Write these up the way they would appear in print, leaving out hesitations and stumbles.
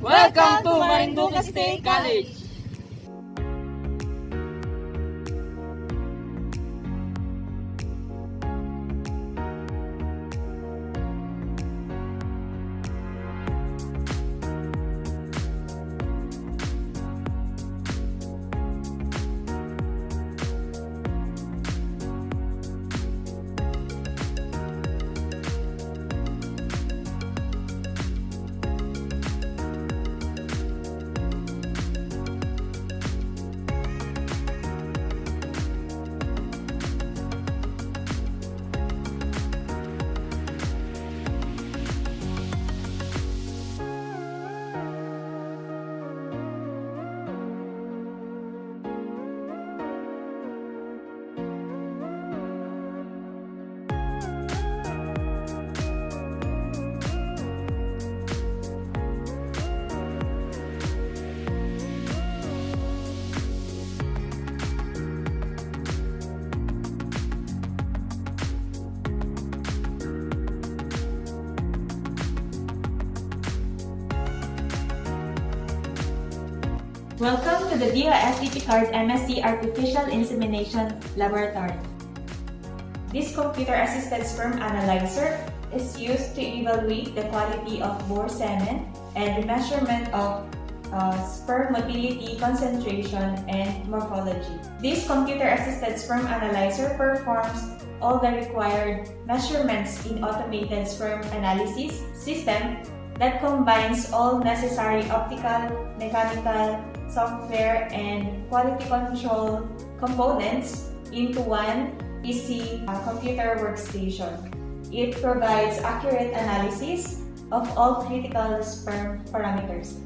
Welcome to Marinduque State College! Welcome to the DOST PCAARRD MSc Artificial Insemination Laboratory. This computer-assisted sperm analyzer is used to evaluate the quality of boar semen and the measurement of sperm motility, concentration, and morphology. This computer-assisted sperm analyzer performs all the required measurements in automated sperm analysis system that combines all necessary optical, mechanical, software, and quality control components into one PC computer workstation. It provides accurate analysis of all critical sperm parameters.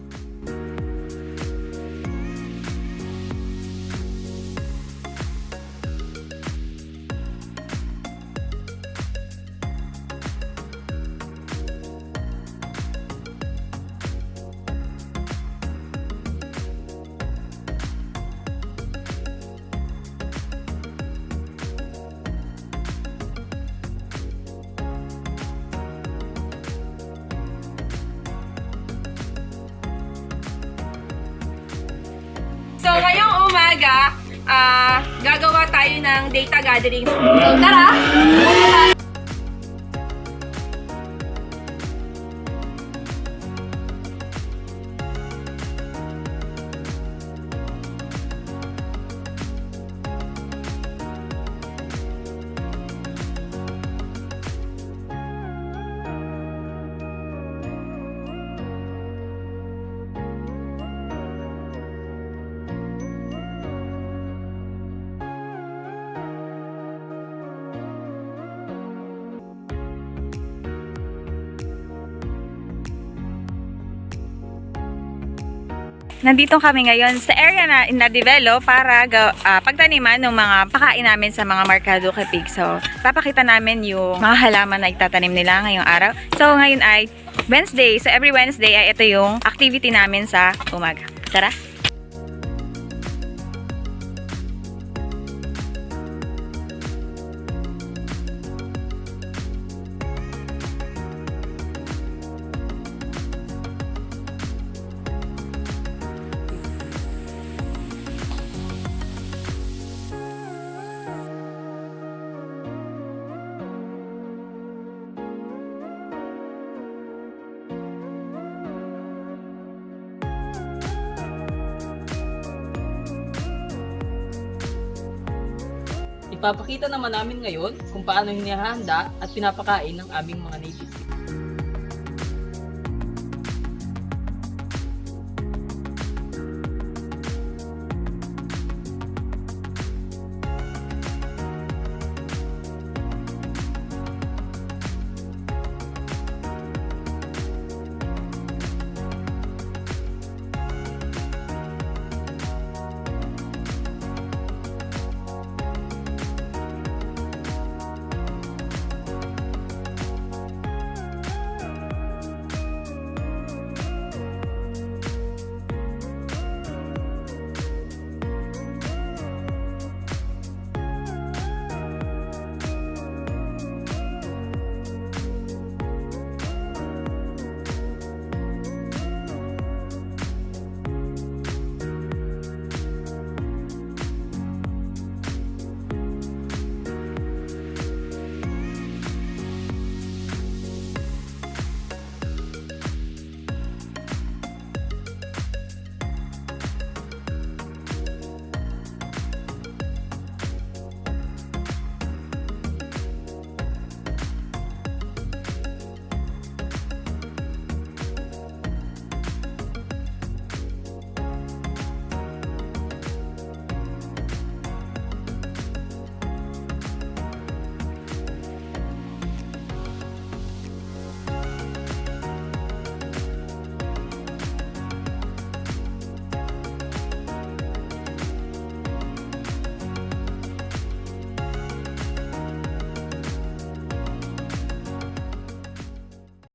So, ngayong umaga, gagawa tayo ng data gathering. So, tara! Nandito kami ngayon sa area na na-develop para pagtaniman ng mga pakain namin sa mga Markaduke pig. So, papakita namin yung mga halaman na itatanim nila ngayong araw. So, ngayon ay Wednesday. So, every Wednesday ay ito yung activity namin sa umaga. Tara! Ipapakita naman namin ngayon kung paano hinihanda at pinapakain ng aming mga native pig.